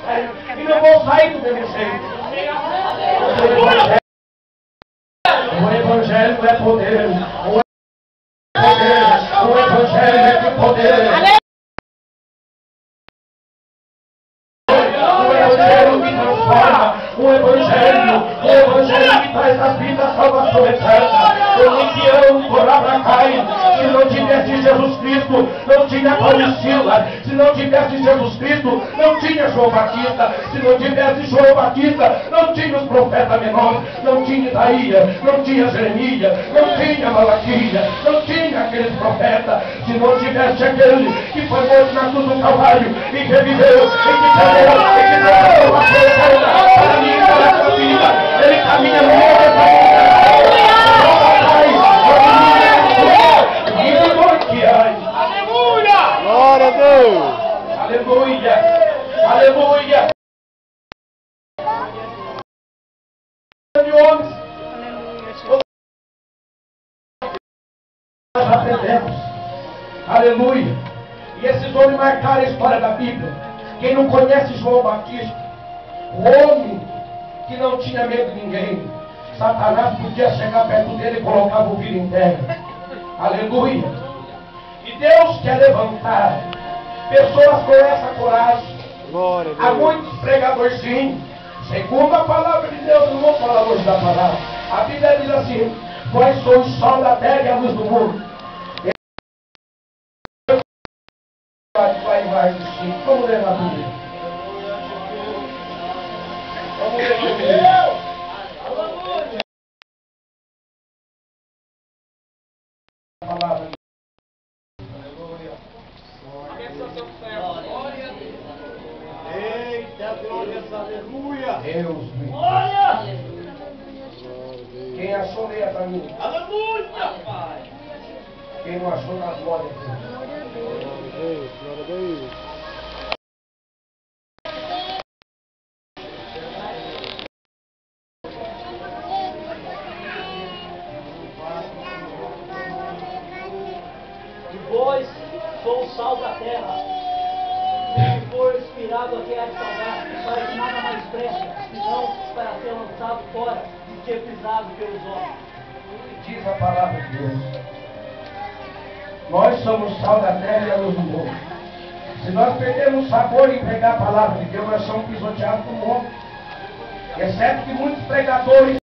Evangelho e não vão sair do mesmo jeito. O Evangelho é poder. O Evangelho é de poder. O Evangelho que transforma. O Evangelho que traz a vida, a salvação eterna. Se não tivesse Jesus Cristo, não tinha Paulo e Silas. Se não tivesse Jesus Cristo, não tinha João Batista. Se não tivesse João Batista, não tinha os profetas menores, não tinha Isaías, não tinha Jeremias, não tinha Malaquias, não tinha aqueles profetas. Se não tivesse aquele que foi morto na cruz do Calvário e reviveu, e que caminhou, e que deu a sua eterna para mim e para a sua vida. Ele caminha no meio dessa vida. Glória a Deus! Aleluia! Aleluia! De homens, nós aprendemos. Aleluia! E esses homens marcaram a história da Bíblia. Quem não conhece João Batista, o homem que não tinha medo de ninguém, Satanás podia chegar perto dele e colocava o filho em terra. Aleluia! E Deus quer levantar pessoas com essa coragem. Glória a Deus. Há muitos pregadores, sim. Segundo a palavra de Deus, não vou falar hoje da palavra. A Bíblia diz assim: vós sois o sol da terra e a luz do mundo. Vai existir. Vamos ler na Bíblia. Vamos ler na Bíblia. A palavra. Eita, glória, aleluia! Deus me. Olha! Quem achou, leia para mim. Aleluia, Pai! Quem não achou, na glória a Deus. Glória a Deus, glória a Deus. E vós sou o sal da terra. Se for inspirado a quem há de salgar, para que nada mais presta, senão para ser lançado fora e ser pisado pelos homens. Diz a palavra de Deus. Nós somos sal da terra e a luz do mundo. Se nós perdermos o sabor em pregar a palavra de Deus, nós somos pisoteados do mundo. Exceto que muitos pregadores